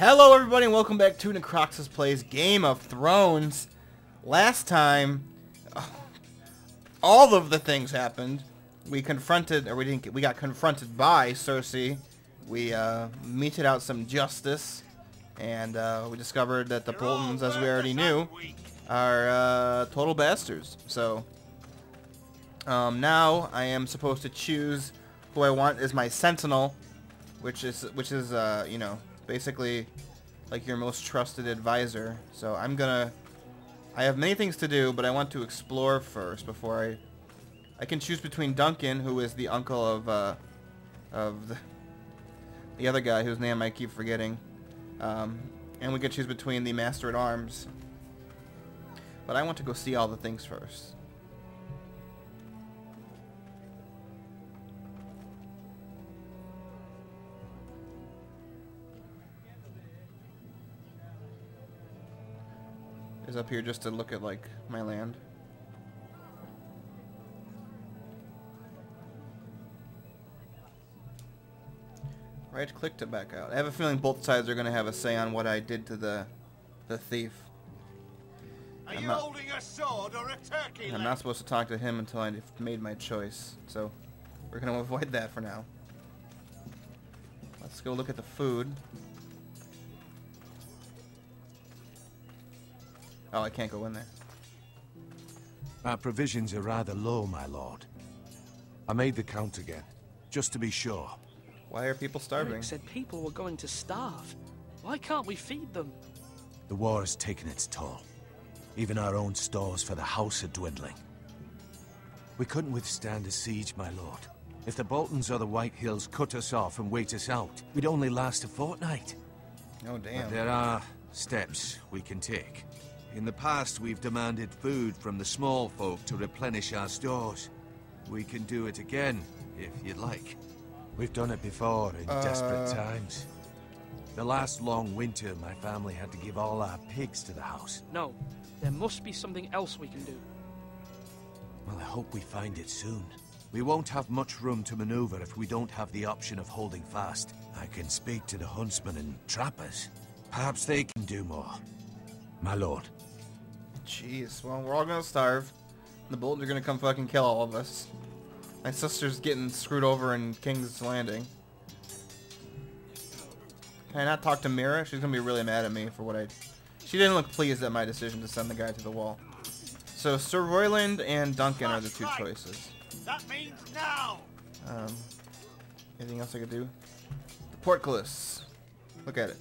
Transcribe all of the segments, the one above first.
Hello everybody and welcome back to Necroxis Plays Game of Thrones. Last time, all of the things happened. We confronted, or we didn't get, we got confronted by Cersei. We meted out some justice, and we discovered that the Boltons, as we already knew, are total bastards. So now I am supposed to choose who I want as my sentinel, which is you know, basically like your most trusted advisor. So I have many things to do, but I want to explore first before I can choose between Duncan, who is the uncle of the other guy whose name I keep forgetting, and we can choose between the Master at Arms. But I want to go see all the things first. Is up here just to look at like my land. Right click to back out. I have a feeling both sides are going to have a say on what I did to the thief. Are you holding a sword or a turkey leg? I'm not supposed to talk to him until I've made my choice. So we're going to avoid that for now. Let's go look at the food. Oh, I can't go in there. Our provisions are rather low, my lord. I made the count again, just to be sure. Why are people starving? Rick said people were going to starve. Why can't we feed them? The war has taken its toll. Even our own stores for the house are dwindling. We couldn't withstand a siege, my lord. If the Boltons or the White Hills cut us off and wait us out, we'd only last a fortnight. Oh, damn. But there are steps we can take. In the past, we've demanded food from the small folk to replenish our stores. We can do it again, if you'd like. We've done it before in desperate times. The last long winter, my family had to give all our pigs to the house. No, there must be something else we can do. Well, I hope we find it soon. We won't have much room to maneuver if we don't have the option of holding fast. I can speak to the huntsmen and trappers. Perhaps they can do more. My lord. Jeez, well, we're all gonna starve. The Boltons are gonna come fucking kill all of us. My sister's getting screwed over in King's Landing. Can I not talk to Mira? She's gonna be really mad at me for what I... She didn't look pleased at my decision to send the guy to the wall. So, Sir Royland and Duncan are the two choices. That means now! Anything else I could do? The portcullis. Look at it.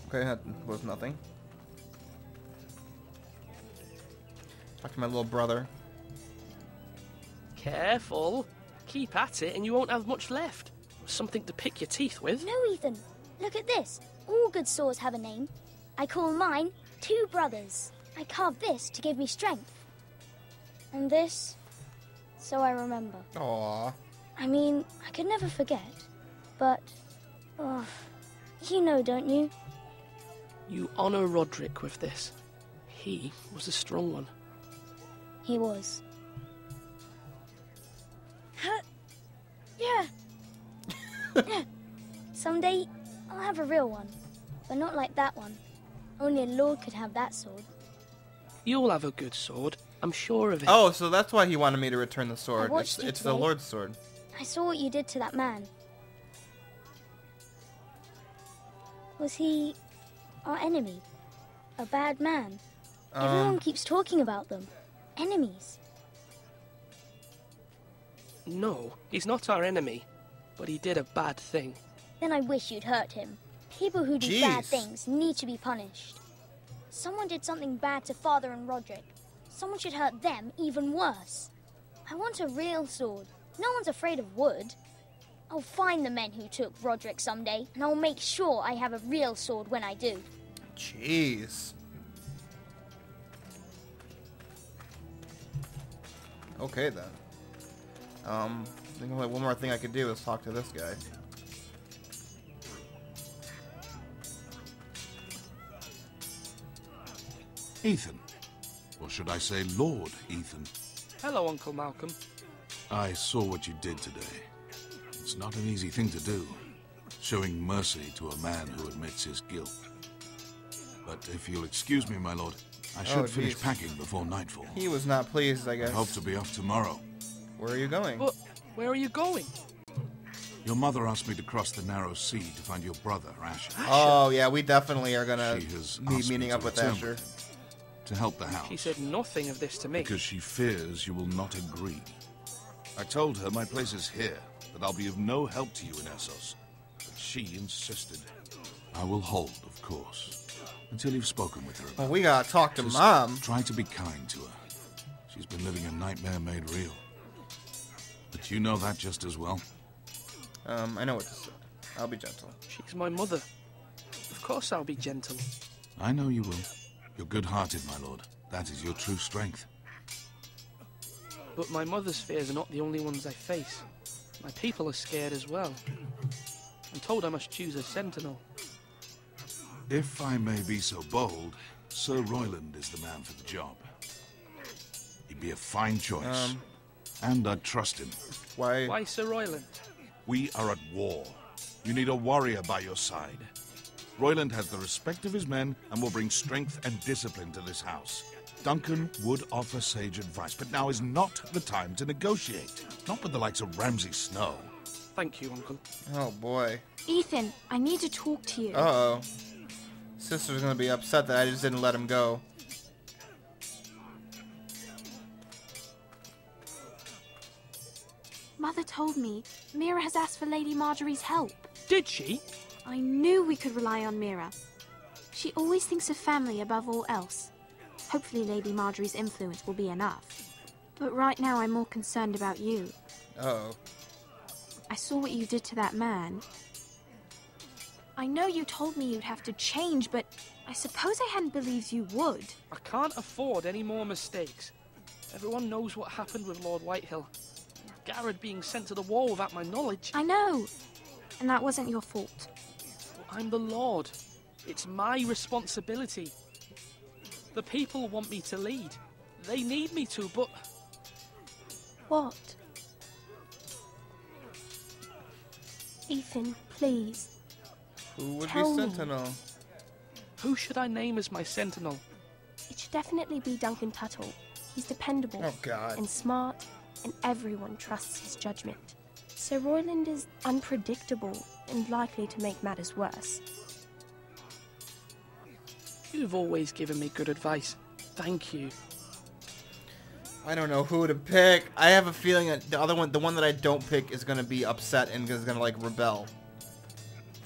Okay, that was nothing. Talk to my little brother. Careful. Keep at it and you won't have much left. Something to pick your teeth with. No, Ethan. Look at this. All good swords have a name. I call mine Two Brothers. I carved this to give me strength. And this, so I remember. Aww. I mean, I could never forget. But, oh, you know, don't you? You honor Roderick with this. He was a strong one. He was. Yeah. Yeah. Someday, I'll have a real one. But not like that one. Only a lord could have that sword. You'll have a good sword. I'm sure of it. Oh, so that's why he wanted me to return the sword. I watched It's you the today. Lord's sword. I saw what you did to that man. Was he our enemy? A bad man? Everyone keeps talking about them. Enemies. No, he's not our enemy. But he did a bad thing. Then I wish you'd hurt him. People who do Jeez. bad things need to be punished. Someone did something bad to Father and Roderick. Someone should hurt them even worse. I want a real sword. No one's afraid of wood. I'll find the men who took Roderick someday, and I'll make sure I have a real sword when I do. Jeez. Okay then. I think only one more thing I could do is talk to this guy. Ethan. Or should I say Lord Ethan? Hello, Uncle Malcolm. I saw what you did today. It's not an easy thing to do, showing mercy to a man who admits his guilt. But if you'll excuse me, my lord, I should finish packing before nightfall. He was not pleased, I guess. I hope to be off tomorrow. Where are you going? But where are you going? Your mother asked me to cross the narrow sea to find your brother, Asher. Oh, yeah, we definitely are gonna She has be asked me meeting to up with return Asher. to help the house. She said nothing of this to me. Because she fears you will not agree. I told her my place is here, that I'll be of no help to you in Essos. But she insisted. I will hold, of course, until you've spoken with her about Well, we gotta talk to Just Mom. Try to be kind to her. She's been living a nightmare made real. But you know that just as well. I know what to say. I'll be gentle. She's my mother. Of course I'll be gentle. I know you will. You're good-hearted, my lord. That is your true strength. But my mother's fears are not the only ones I face. My people are scared as well. I'm told I must choose a sentinel. If I may be so bold, Sir Royland is the man for the job. He'd be a fine choice. And I'd trust him. Why? Why Sir Royland? We are at war. You need a warrior by your side. Royland has the respect of his men and will bring strength and discipline to this house. Duncan would offer sage advice, but now is not the time to negotiate. Not with the likes of Ramsay Snow. Thank you, Uncle. Oh, boy. Ethan, I need to talk to you. Uh-oh. Sister's gonna be upset that I just didn't let him go. Mother told me Mira has asked for Lady Marjorie's help. Did she? I knew we could rely on Mira. She always thinks of family above all else. Hopefully Lady Marjorie's influence will be enough. But right now I'm more concerned about you. Uh-oh. I saw what you did to that man. I know you told me you'd have to change, but I suppose I hadn't believed you would. I can't afford any more mistakes. Everyone knows what happened with Lord Whitehill. Garrett being sent to the war without my knowledge. I know. And that wasn't your fault. I'm the Lord. It's my responsibility. The people want me to lead. They need me to, but... What? Ethan, please. Who would Tell be me. Sentinel? Who should I name as my sentinel? It should definitely be Duncan Tuttle. He's dependable Oh, God. and smart, and everyone trusts his judgment. Sir Royland is unpredictable and likely to make matters worse. You've always given me good advice. Thank you. I don't know who to pick. I have a feeling that the one that I don't pick is gonna be upset and is gonna like rebel.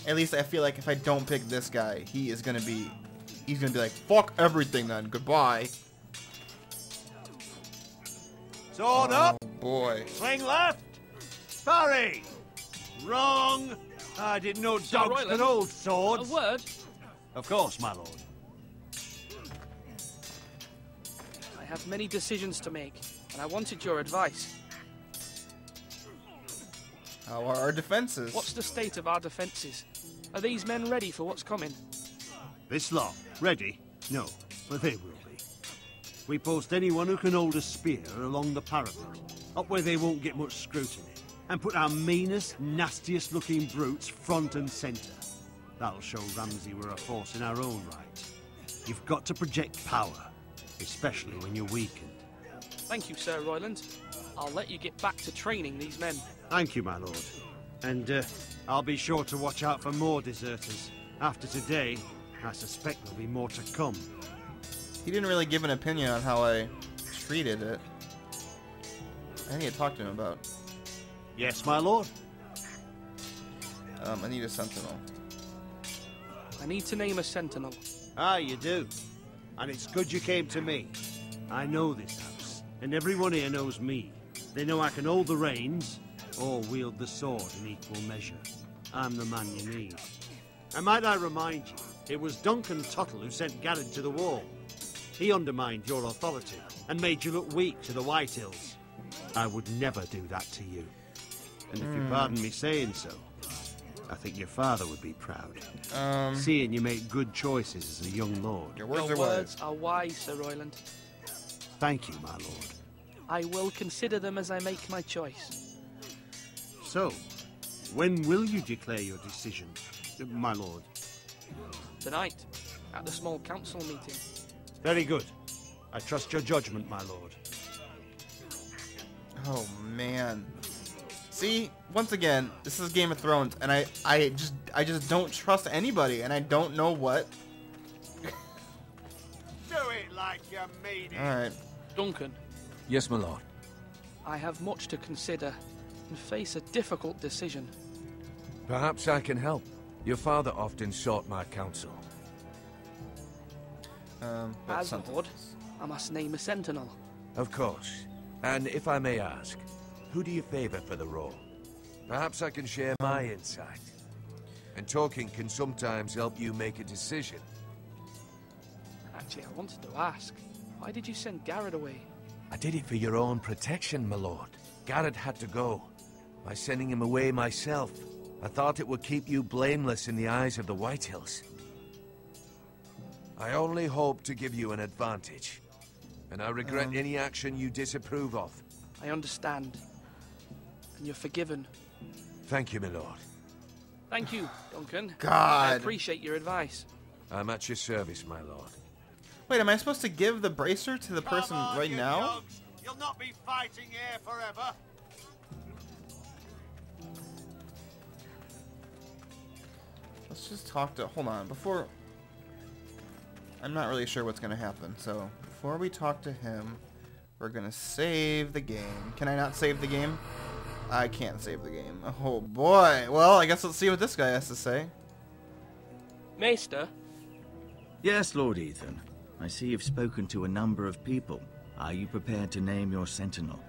At least I feel like if I don't pick this guy, he's gonna be like, fuck everything then, goodbye. Sword up, Oh boy. swing left, parry. Wrong. I didn't know Sir dogs Royland, could hold A swords. word? Of course, my lord. I have many decisions to make, and I wanted your advice. How are our defenses? What's the state of our defences? Are these men ready for what's coming? This lot, ready? No, but they will be. We post anyone who can hold a spear along the parapet, up where they won't get much scrutiny, and put our meanest, nastiest looking brutes front and centre. That'll show Ramsay we're a force in our own right. You've got to project power, especially when you're weakened. Thank you, Sir Royland. I'll let you get back to training these men. Thank you, my lord. And I'll be sure to watch out for more deserters. After today, I suspect there'll be more to come. He didn't really give an opinion on how I treated it. I need to talk to him about. Yes, my lord? I need a sentinel. I need to name a sentinel. Ah, you do. And it's good you came to me. I know this house, and everyone here knows me. They know I can hold the reins, or wield the sword in equal measure. I'm the man you need. And might I remind you, it was Duncan Tuttle who sent Garrett to the wall. He undermined your authority, and made you look weak to the Whitehills. I would never do that to you. And if you pardon me saying so, I think your father would be proud. Seeing you make good choices as a young lord. Your words Your are words wise. are wise, Sir Royland. Thank you, my lord. I will consider them as I make my choice. So, when will you declare your decision, my lord? Tonight, at the small council meeting. Very good. I trust your judgment, my lord. Oh man. See, once again, this is Game of Thrones, and I just don't trust anybody, and I don't know what. Do it like you mean it. All right. Duncan, Yes, my lord. I have much to consider and face a difficult decision. Perhaps I can help. Your father often sought my counsel. But As something Lord, else. I must name a sentinel. Of course. And if I may ask, who do you favor for the role? Perhaps I can share my insight. And talking can sometimes help you make a decision. Actually, I wanted to ask, why did you send Garrett away? I did it for your own protection, my lord. Garrett had to go. By sending him away myself, I thought it would keep you blameless in the eyes of the Whitehills. I only hope to give you an advantage. And I regret any action you disapprove of. I understand. And you're forgiven. Thank you, my lord. Thank you, Duncan. I God. appreciate your advice. I'm at your service, my lord. Wait, am I supposed to give the bracer to the person Come on, right you now? dogs. You'll not be fighting here forever. Let's just talk to... Hold on, before... I'm not really sure what's going to happen, so before we talk to him, we're going to save the game. Can I not save the game? I can't save the game. Oh boy. Well, I guess let's see what this guy has to say. Maester, Yes, Lord Ethan. I see you've spoken to a number of people. Are you prepared to name your sentinel?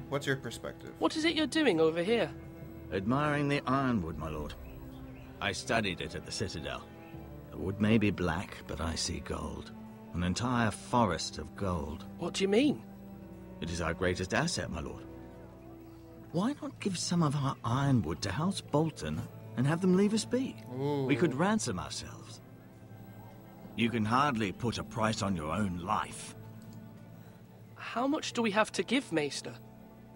What's your perspective? what is it you're doing over here? Admiring the ironwood, my lord. I studied it at the Citadel. The wood may be black, but I see gold. An entire forest of gold. What do you mean? It is our greatest asset, my lord. Why not give some of our ironwood to House Bolton and have them leave us be? Ooh. We could ransom ourselves. You can hardly put a price on your own life. How much do we have to give, Maester?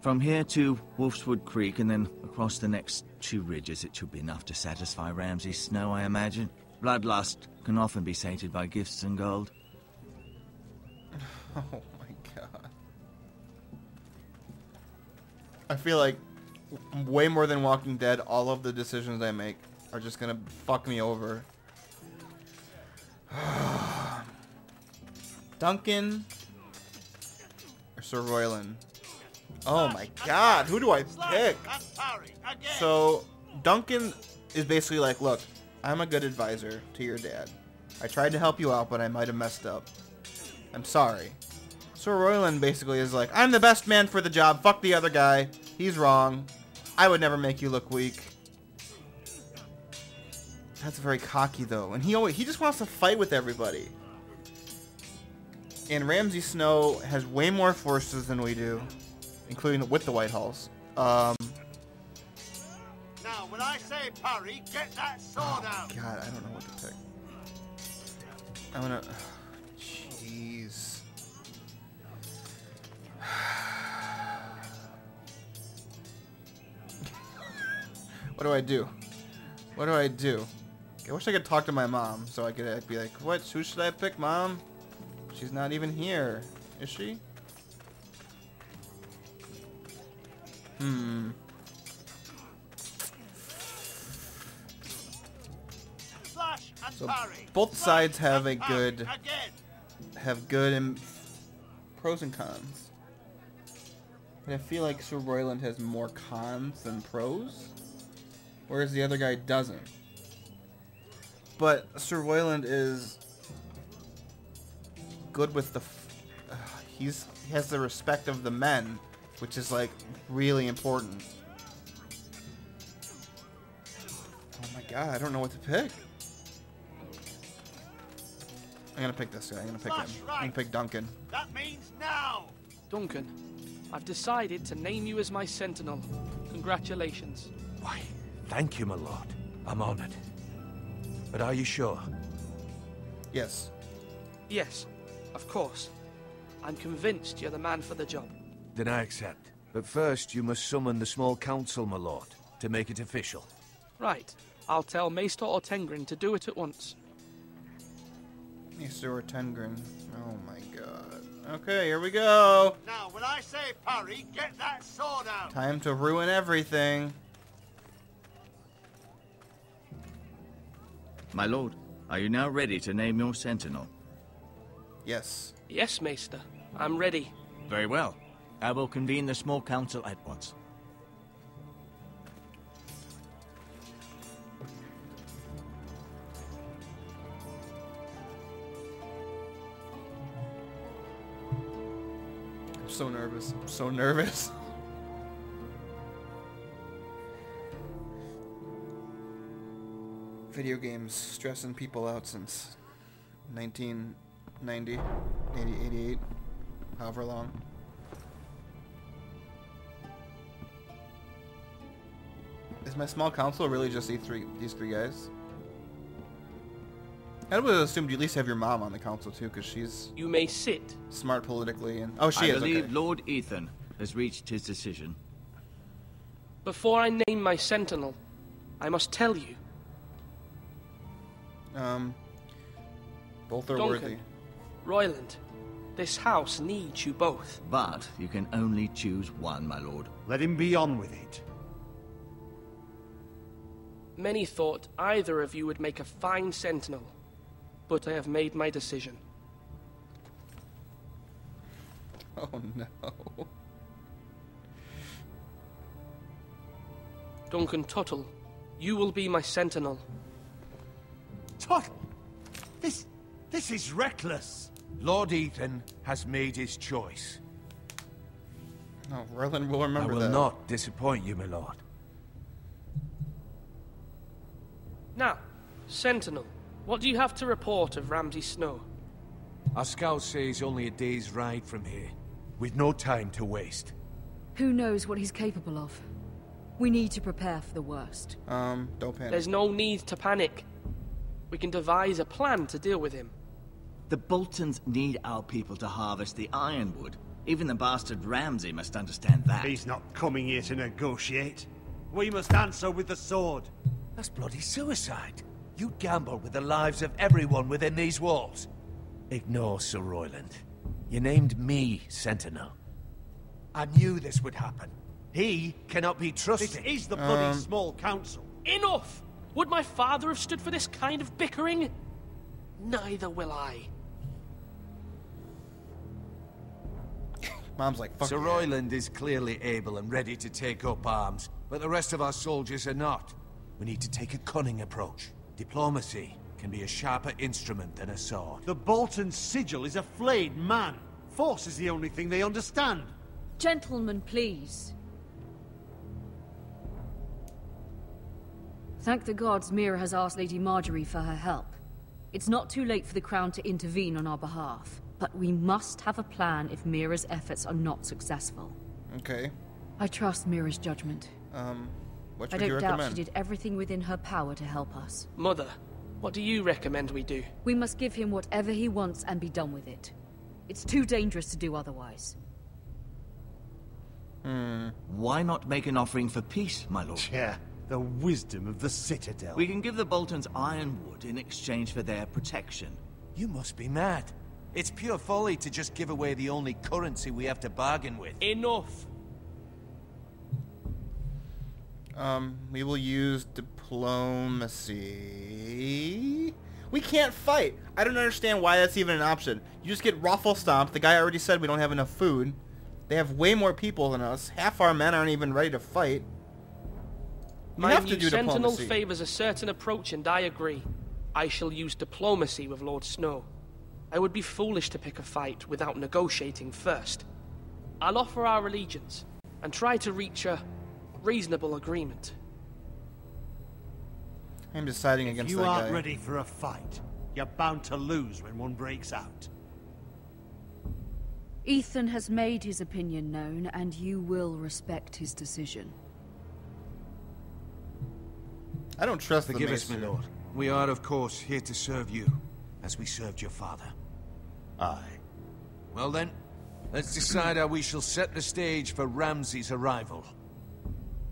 From here to Wolfswood Creek and then across the next 2 ridges, it should be enough to satisfy Ramsay Snow, I imagine. Bloodlust can often be sated by gifts and gold. Oh my god. I feel like way more than Walking Dead, all of the decisions I make are just gonna fuck me over. Duncan or Sir Royland? Oh my god, who do I pick? So, Duncan is basically like, look, I'm a good advisor to your dad. I tried to help you out, but I might have messed up. I'm sorry. Sir Royland basically is like, I'm the best man for the job, fuck the other guy. He's wrong. I would never make you look weak. That's very cocky though, and he just wants to fight with everybody. And Ramsay Snow has way more forces than we do, including with the Whitehills. Now, when I say parry, get that sword out. God, I don't know what to pick. I'm gonna... Jeez. What do I do? What do I do? I wish I could talk to my mom so I could be like, what? Who should I pick, Mom? She's not even here. Is she? Slash and So parry. both Slash sides have and a parry. good... Again. pros and cons. But I feel like Sir Royland has more cons than pros, whereas the other guy doesn't. But Sir Royland is good with the... he has the respect of the men, which is like really important. Oh my god, I don't know what to pick. I'm gonna pick this guy. I'm gonna pick him. I'm gonna pick Duncan. That means now. Duncan, I've decided to name you as my sentinel. Congratulations. Why, thank you, my lord. I'm honored. But are you sure? Yes. Yes, of course. I'm convinced you're the man for the job. Then I accept. But first, you must summon the small council, my lord, to make it official. Right. I'll tell Maester Ortengrin to do it at once. Maester Ortengrin. Oh my god. Okay, here we go. Now, when I say parry, get that sword out. Time to ruin everything. My lord, are you now ready to name your sentinel? Yes. Yes, Maester. I'm ready. Very well. I will convene the small council at once. I'm so nervous. I'm so nervous. Video games stressing people out since 1990, 88, however long. Is my small council really just these three guys? I would have assumed you at least have your mom on the council too, because she's You may sit. smart politically and oh, she I is. believe Okay. Lord Ethan has reached his decision. Before I name my sentinel, I must tell you. Both are Duncan, worthy. Royland, this house needs you both. But you can only choose one, my lord. Let him be on with it. Many thought either of you would make a fine sentinel, but I have made my decision. Oh no. Duncan Tuttle, you will be my sentinel. Tot! This is reckless. Lord Ethan has made his choice. No, Roland will I remember will that. not disappoint you, my lord. Now, sentinel, what do you have to report of Ramsay Snow? Our scouts say he's only a day's ride from here, with no time to waste. Who knows what he's capable of? We need to prepare for the worst. Don't panic. There's no need to panic. We can devise a plan to deal with him. The Boltons need our people to harvest the ironwood. Even the bastard Ramsay must understand that. He's not coming here to negotiate. We must answer with the sword. That's bloody suicide. You gamble with the lives of everyone within these walls. Ignore Sir Royland. You named me Sentinel. I knew this would happen. He cannot be trusted. This is the bloody small council. Enough! Would my father have stood for this kind of bickering? Neither will I. Mom's like, fuck Sir yeah. Royland is clearly able and ready to take up arms, but the rest of our soldiers are not. We need to take a cunning approach. Diplomacy can be a sharper instrument than a sword. The Bolton sigil is a flayed man. Force is the only thing they understand. Gentlemen, please. Thank the gods Mira has asked Lady Marjorie for her help. It's not too late for the Crown to intervene on our behalf, but we must have a plan if Mira's efforts are not successful. Okay. I trust Mira's judgment. What I would you don't doubt recommend? she did everything within her power to help us. Mother, what do you recommend we do? We must give him whatever he wants and be done with it. It's too dangerous to do otherwise. Why not make an offering for peace, my lord? Yeah, the wisdom of the Citadel. We can give the Boltons ironwood in exchange for their protection. You must be mad. It's pure folly to just give away the only currency we have to bargain with. Enough! We will use diplomacy. We can't fight. I don't understand why that's even an option. You just get ruffle stomped. The guy already said we don't have enough food. They have way more people than us. Half our men aren't even ready to fight. We My have to new do sentinel diplomacy. favors a certain approach, and I agree. I shall use diplomacy with Lord Snow. I would be foolish to pick a fight without negotiating first. I'll offer our allegiance, and try to reach a reasonable agreement. I'm deciding If against you that aren't guy. ready for a fight, you're bound to lose when one breaks out. Ethan has made his opinion known, and you will respect his decision. I don't trust the Forgive us, my Maester. lord. We are, of course, here to serve you, as we served your father. Aye. Well then, Let's decide how we shall set the stage for Ramsay's arrival.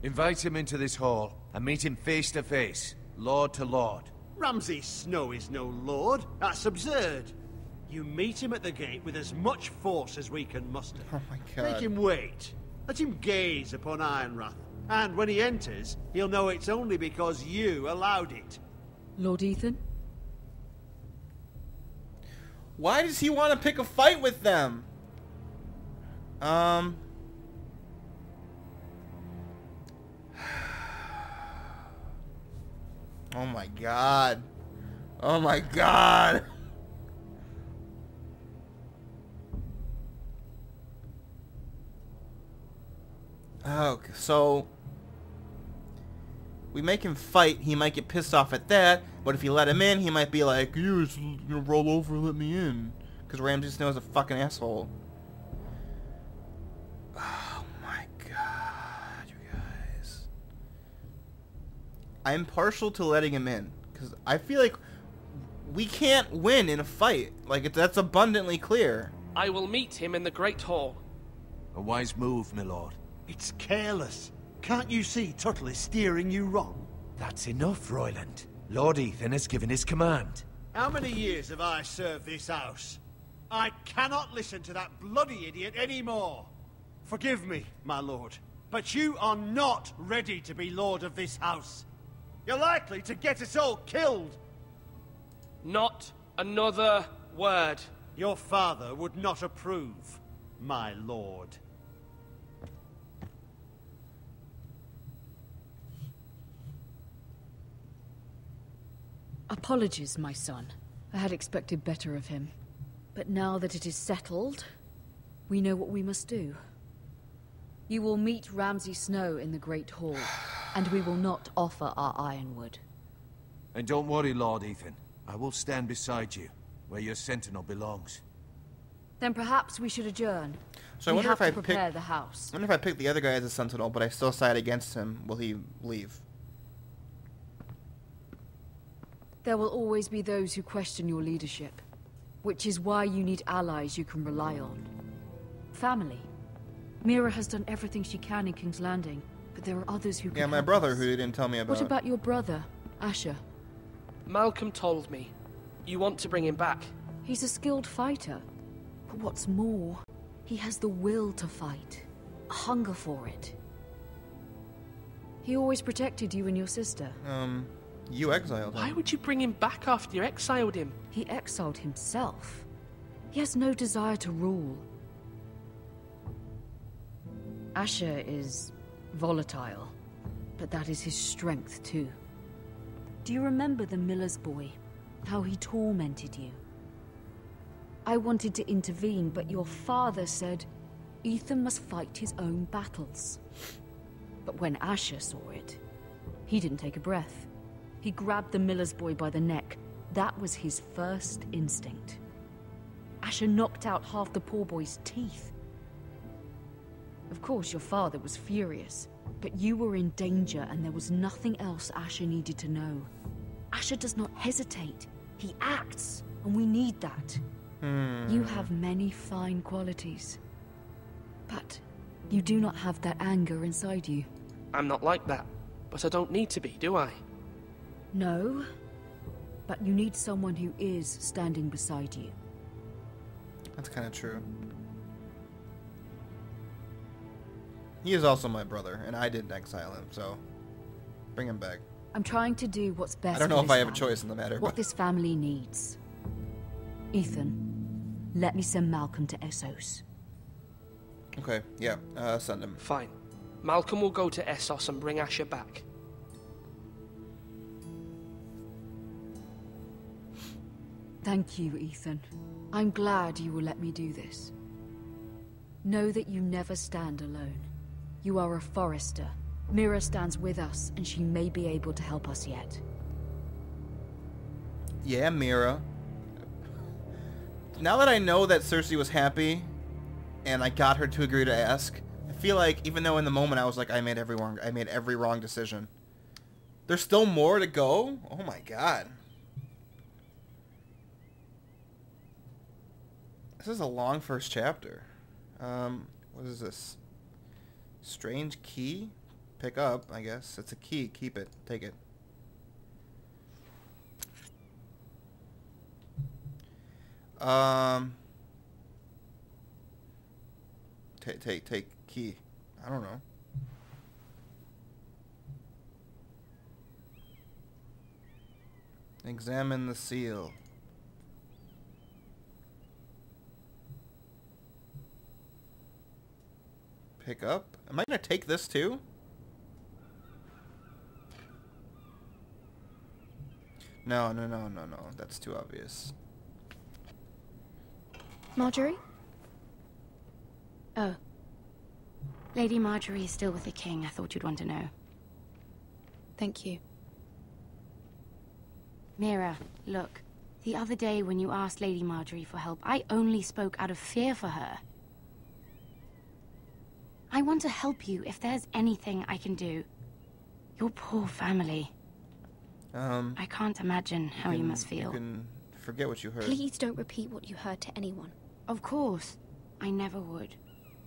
Invite him into this hall and meet him face to face, lord to lord. Ramsay Snow is no lord. That's absurd. You meet him at the gate with as much force as we can muster. Oh my god. Make him wait. Let him gaze upon Ironrath. And when he enters, he'll know it's only because you allowed it. Lord Ethan? Why does he want to pick a fight with them? Oh my god. Oh my god. Okay, so we make him fight, he might get pissed off at that, but if you let him in, he might be like, you just roll over and let me in. Because Ramsay Snow is a fucking asshole. Oh my god, you guys. I'm partial to letting him in, because I feel like we can't win in a fight. Like, that's abundantly clear. I will meet him in the Great Hall. A wise move, my lord. It's careless. Can't you see Tuttle is steering you wrong? That's enough, Royland. Lord Ethan has given his command. How many years have I served this house? I cannot listen to that bloody idiot anymore. Forgive me, my lord, but you are not ready to be lord of this house. You're likely to get us all killed. Not another word. Your father would not approve, my lord. Apologies, my son. I had expected better of him. But now that it is settled, we know what we must do. You will meet Ramsay Snow in the Great Hall, and we will not offer our ironwood. And don't worry, Lord Ethan. I will stand beside you, where your sentinel belongs. Then perhaps we should adjourn. So I we wonder have if I to prepare the house. I wonder if I pick the other guy as a sentinel, but I still side against him. Will he leave? There will always be those who question your leadership, which is why you need allies you can rely on. Family. Mira has done everything she can in King's Landing, but there are others who can Yeah, my help brother, us. who you didn't tell me about. What about your brother, Asher? Malcolm told me. You want to bring him back. He's a skilled fighter. But what's more, he has the will to fight. A hunger for it. He always protected you and your sister. You exiled him. Why would you bring him back after you exiled him? He exiled himself. He has no desire to rule. Asher is volatile, but that is his strength too. Do you remember the miller's boy? How he tormented you? I wanted to intervene, but your father said Ethan must fight his own battles. But when Asher saw it, he didn't take a breath. He grabbed the miller's boy by the neck. That was his first instinct. Asher knocked out half the poor boy's teeth. Of course, your father was furious, but you were in danger and there was nothing else Asher needed to know. Asher does not hesitate. He acts, and we need that. You have many fine qualities, but you do not have that anger inside you. I'm not like that, but I don't need to be, do I? No, but you need someone who is standing beside you. That's kind of true. He is also my brother, and I didn't exile him, so bring him back. I'm trying to do what's best. I don't know for if this I have a family. choice in the matter. What But this family needs. Ethan, let me send Malcolm to Essos. okay, yeah, send him. Fine. Malcolm will go to Essos and bring Asher back. Thank you, Ethan. I'm glad you will let me do this. Know that you never stand alone. You are a forester. Mira stands with us, and she may be able to help us yet. Yeah, Mira. Now that I know that Cersei was happy, and I got her to agree to ask, I feel like even though in the moment I was like, I made every wrong decision. There's still more to go. Oh my god. This is a long first chapter. What is this? Strange key? Pick up, I guess. It's a key. Keep it. Take it. Take key. I don't know. Examine the seal. Pick up? Am I gonna take this too? No. That's too obvious. Marjorie? Oh. Lady Marjorie is still with the king. I thought you'd want to know. Thank you. Mira, look. The other day when you asked Lady Marjorie for help, I only spoke out of fear for her. I want to help you if there's anything I can do. Your poor family. I can't imagine how you must feel. You can forget what you heard. Please don't repeat what you heard to anyone. Of course. I never would.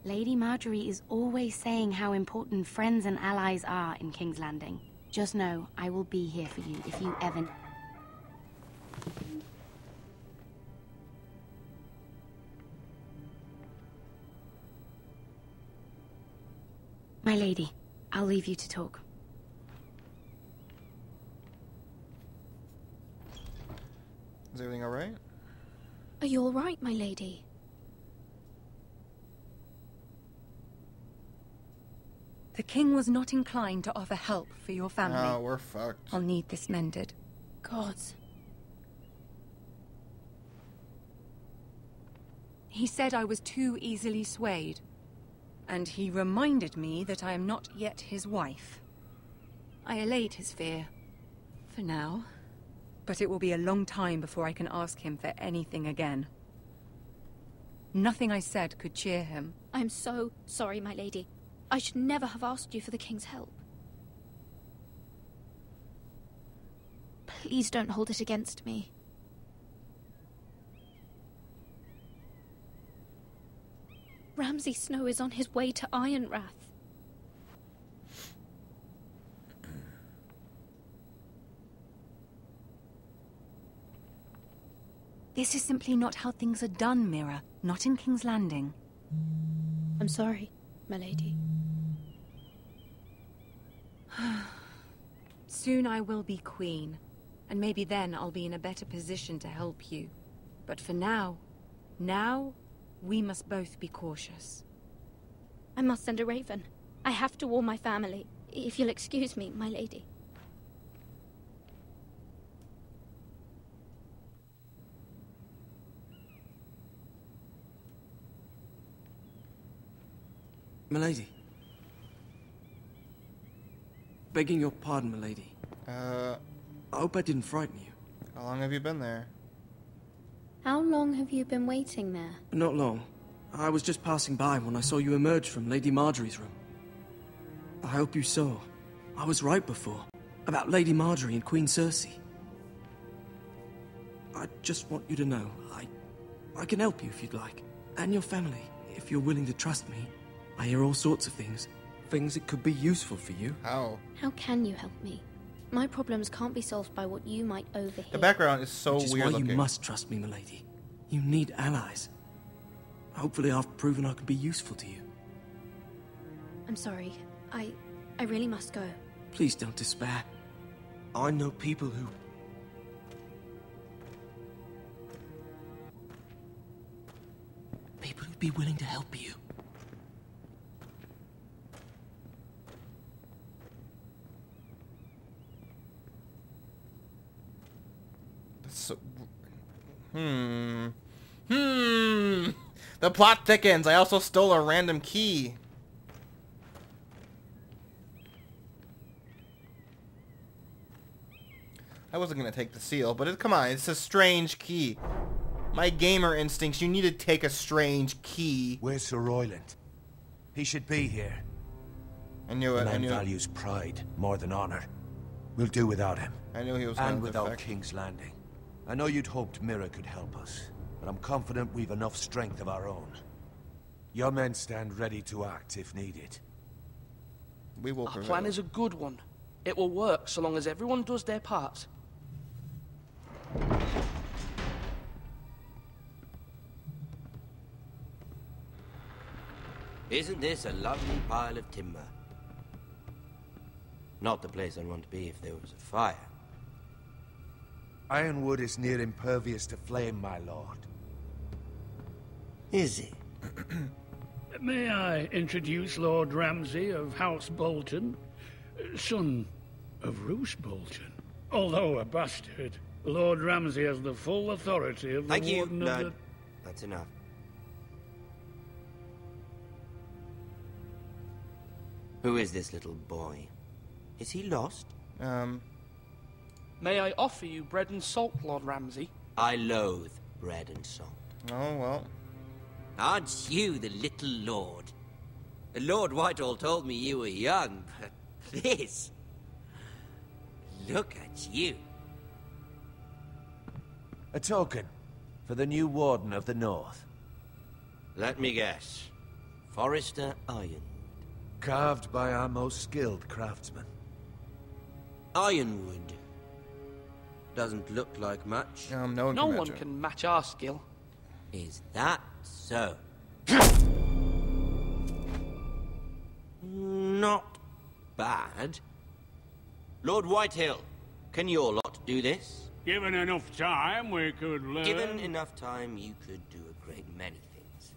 Lady Marjorie is always saying how important friends and allies are in King's Landing. Just know, I will be here for you if you ever... My lady, I'll leave you to talk. Is everything alright? Are you all right, my lady? The king was not inclined to offer help for your family. Oh, we're fucked. I'll need this mended. Gods. He said I was too easily swayed. And he reminded me that I am not yet his wife. I allayed his fear. For now. But it will be a long time before I can ask him for anything again. Nothing I said could cheer him. I'm so sorry, my lady. I should never have asked you for the king's help. Please don't hold it against me. Ramsay Snow is on his way to Ironrath. This is simply not how things are done, Mira. Not in King's Landing. I'm sorry, my lady. Soon I will be queen, and maybe then I'll be in a better position to help you. But for now, we must both be cautious. I must send a raven. I have to warn my family. If you'll excuse me, my lady. Milady. Begging your pardon, milady. I hope I didn't frighten you. How long have you been there? How long have you been waiting there? Not long. I was just passing by when I saw you emerge from Lady Marjorie's room. I hope you saw. I was right before. About Lady Marjorie and Queen Cersei. I just want you to know, I can help you if you'd like. And your family, if you're willing to trust me. I hear all sorts of things. Things that could be useful for you. How? How can you help me? My problems can't be solved by what you might overhear. The background is so Which is weird why looking. You must trust me, milady. You need allies. Hopefully I've proven I can be useful to you. I'm sorry. I really must go. Please don't despair. I know people who... People who'd be willing to help you. So, The plot thickens. I also stole a random key. I wasn't gonna take the seal, but come on, it's a strange key. My gamer instincts, you need to take a strange key. Where's Sir Royland? He should be here. I knew it. The I man knew it. values pride more than honor. We'll do without him. I knew he was And going to without defect. King's Landing. I know you'd hoped Mira could help us, but I'm confident we've enough strength of our own. Your men stand ready to act if needed. We will Our prevail. plan is a good one. It will work so long as everyone does their part. Isn't this a lovely pile of timber? Not the place I'd want to be if there was a fire. Ironwood is near impervious to flame, my lord. Is it? May I introduce Lord Ramsay of House Bolton, son of Roose Bolton? Although a bastard, Lord Ramsay has the full authority of the Thank you, Warden of Lord. the... That's enough. Who is this little boy? Is he lost? May I offer you bread and salt, Lord Ramsay? I loathe bread and salt. Oh, well. Aren't you the little lord? Lord Whitehall told me you were young, but this... Look at you. A token for the new Warden of the North. Let me guess. Forrester Iron. Carved by our most skilled craftsmen. Ironwood. Doesn't look like much. No one can match our skill. Is that so? Not bad. Lord Whitehill, can your lot do this? Given enough time, we could learn... Given enough time, you could do a great many things.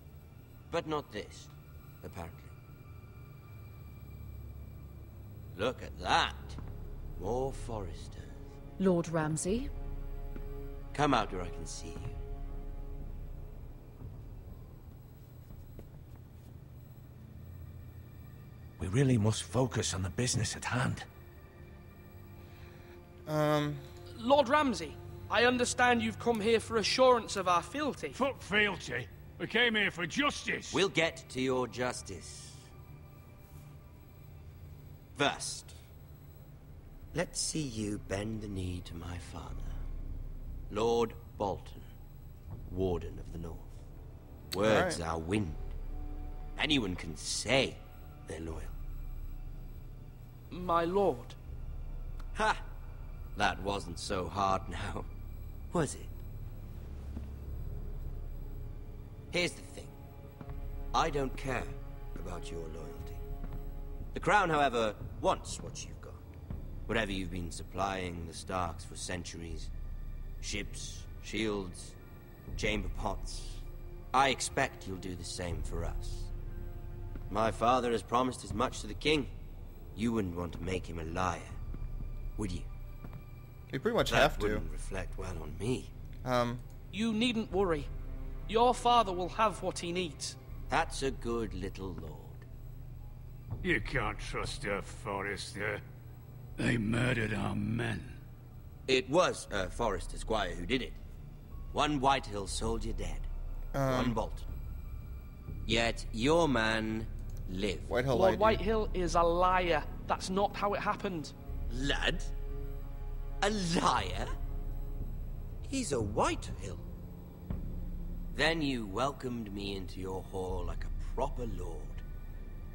But not this, apparently. Look at that. More Foresters. Lord Ramsay? Come out where I can see you. We really must focus on the business at hand. Lord Ramsay, I understand you've come here for assurance of our fealty. Fuck fealty. We came here for justice. We'll get to your justice. First, let's see you bend the knee to my father, Lord Bolton, Warden of the North. Words are wind. Anyone can say they're loyal. My lord. Ha! That wasn't so hard now, was it? Here's the thing. I don't care about your loyalty. The Crown, however, wants what you've got. Whatever you've been supplying the Starks for centuries. Ships, shields, chamber pots. I expect you'll do the same for us. My father has promised as much to the king. You wouldn't want to make him a liar, would you? We pretty much that have to. Wouldn't reflect well on me. You needn't worry. Your father will have what he needs. That's a good little lord. You can't trust a Forrester. They murdered our men. It was a Forrester squire who did it. One Whitehill soldier dead. One Bolton. Yet your man lived. Lord Whitehill is a liar. That's not how it happened. Lad? A liar? He's a Whitehill. Then you welcomed me into your hall like a proper lord,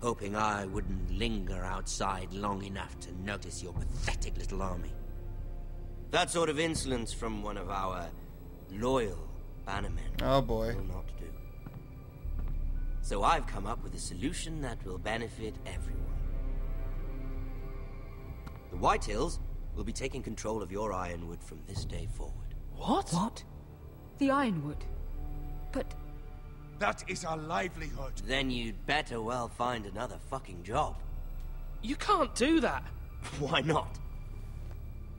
hoping I wouldn't linger outside long enough to notice your pathetic little army. That sort of insolence from one of our loyal bannermen oh boy. will not do. So I've come up with a solution that will benefit everyone. The Whitehills will be taking control of your Ironwood from this day forward. What? What? The Ironwood? But... That is our livelihood. Then you'd better well find another fucking job. You can't do that. Why not?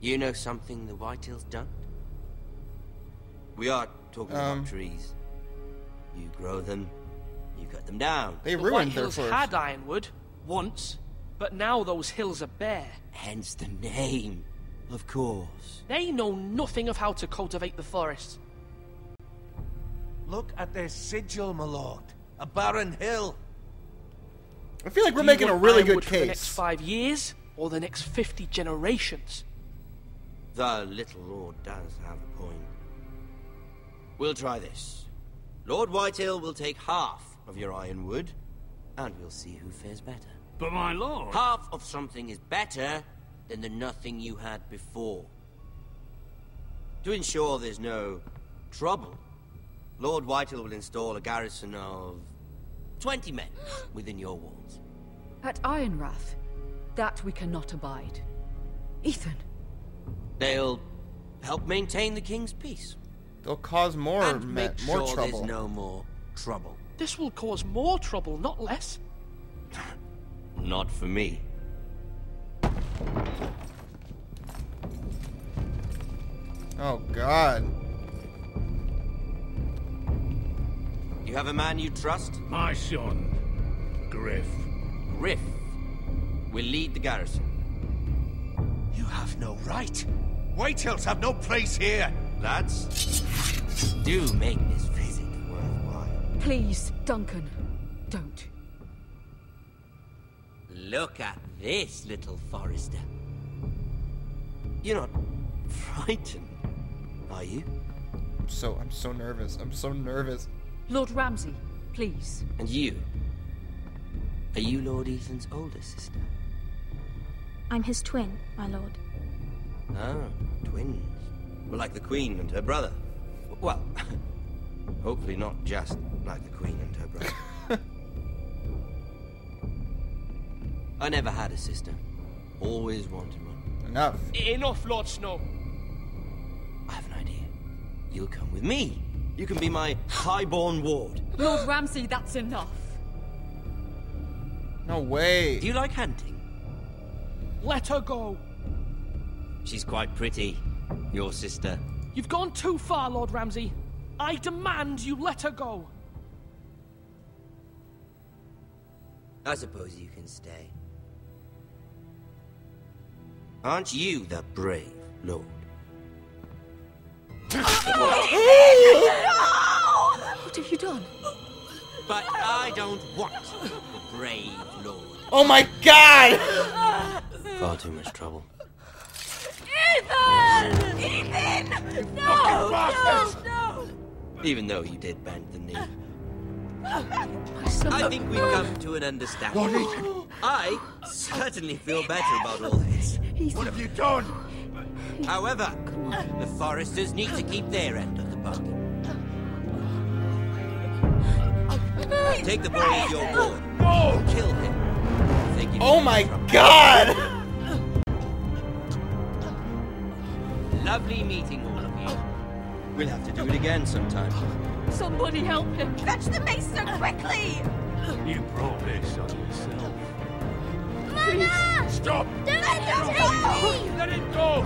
You know something the Whitehills don't? We are talking about trees. You grow them, you cut them down. They The ruined their Whitehills forest. had Ironwood, once, but now those hills are bare. Hence the name, of course. They know nothing of how to cultivate the forest. Look at their sigil, my lord. A barren hill. I feel like we're Do you making a want really good Ironwood for the next case. 5 years, or the next 50 generations? The little lord does have a point. We'll try this. Lord Whitehill will take half of your ironwood, and we'll see who fares better. But my lord... Half of something is better than the nothing you had before. To ensure there's no trouble, Lord Whitehill will install a garrison of 20 men within your walls. At Ironrath, that we cannot abide. Ethan. They'll help maintain the king's peace. They'll cause more and make more sure trouble. There's no more trouble. This will cause more trouble, not less. Not for me. Oh, God. You have a man you trust? My son, Griff. Griff will lead the garrison. You have no right. Whitehills have no place here. Lads, do make this visit worthwhile. Please, Duncan, don't. Look at this, little Forester. You're not frightened, are you? I'm so nervous. I'm so nervous. Lord Ramsay, please. And you? Are you Lord Ethan's older sister? I'm his twin, my lord. Ah, twins. Well, like the Queen and her brother. Well, hopefully not just like the Queen and her brother. I never had a sister. Always wanted one. Enough. Enough, Lord Snow. I have an idea. You'll come with me. You can be my highborn ward. Lord Ramsay, that's enough. No way. Do you like hunting? Let her go. She's quite pretty, your sister. You've gone too far, Lord Ramsay. I demand you let her go. I suppose you can stay. Aren't you the brave lord? What have you done? But I don't want the brave lord. Oh my God! Far too much trouble. Ethan! Ethan! No! No! Even though you did bend the knee. My son. I think we've come to an understanding. I certainly feel better about all this. What have you done? However, the Foresters need to keep their end of the bargain. Take the boy as your ward. No! Kill him. If they give Oh you my trouble. God! Lovely meeting all of you. We'll have to do it again sometime. Somebody help him. Fetch the maester quickly! You brought this on yourself. Mama! Stop! Don't let him take me! Let it go!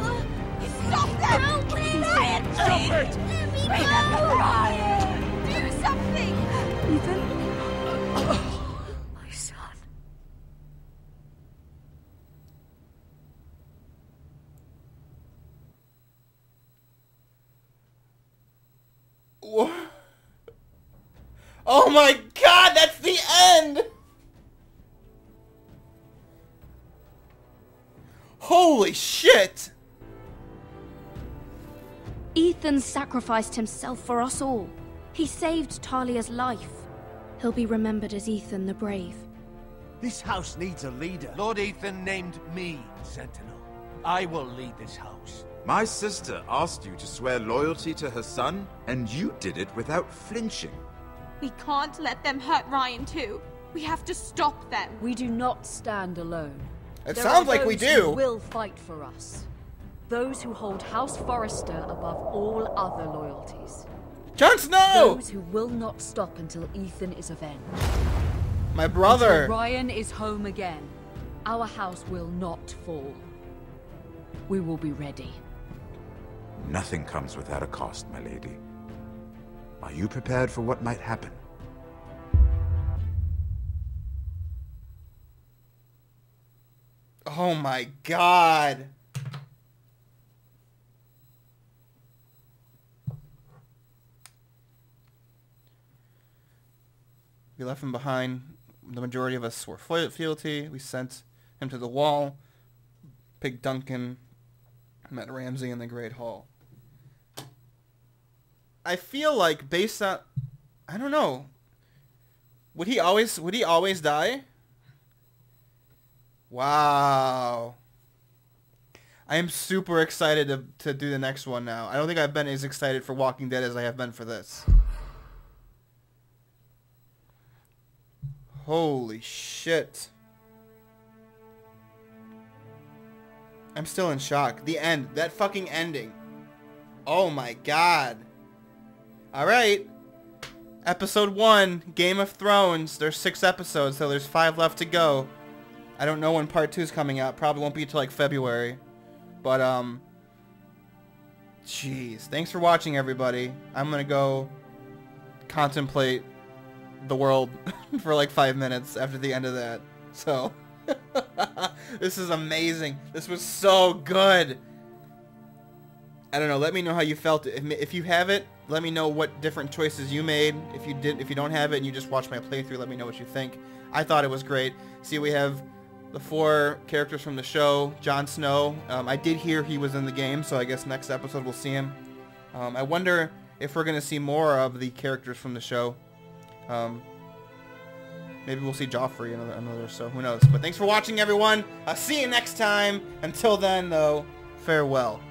Stop them! Don't please! Ryan, Stop please! it! Let me Remember go! Ryan! Do something! Ethan? My son. Wha- Oh my God, that's the end! Holy shit! Ethan sacrificed himself for us all. He saved Talia's life. He'll be remembered as Ethan the Brave. This house needs a leader. Lord Ethan named me Sentinel. I will lead this house. My sister asked you to swear loyalty to her son, and you did it without flinching. We can't let them hurt Ryan too. We have to stop them. We do not stand alone. It There sounds are like we those who do. will fight for us. Those who hold House Forrester above all other loyalties. Jon Snow! Those who will not stop until Ethan is avenged. My brother! Until Ryan is home again, our house will not fall. We will be ready. Nothing comes without a cost, my lady. Are you prepared for what might happen? Oh my God! We left him behind. The majority of us swore fealty. We sent him to the wall. Picked Duncan. Met Ramsay in the Great Hall. I feel like based on... I don't know. Would he always die? Wow. I am super excited to do the next one now. I don't think I've been as excited for Walking Dead as I have been for this. Holy shit. I'm still in shock. The end. That fucking ending. Oh my god. Alright. Episode 1, Game of Thrones. There's 6 episodes, so there's 5 left to go. I don't know when part 2 is coming out. Probably won't be until like February. But, jeez. Thanks for watching, everybody. I'm gonna go contemplate the world for like 5 minutes after the end of that. So, this is amazing. This was so good. I don't know. Let me know how you felt. If you have it, let me know what different choices you made. If you don't have it and you just watched my playthrough, let me know what you think. I thought it was great. See, we have the 4 characters from the show. Jon Snow. I did hear he was in the game, so I guess next episode we'll see him. I wonder if we're going to see more of the characters from the show. Maybe we'll see Joffrey another, so who knows. But thanks for watching, everyone. I'll see you next time. Until then, though, farewell.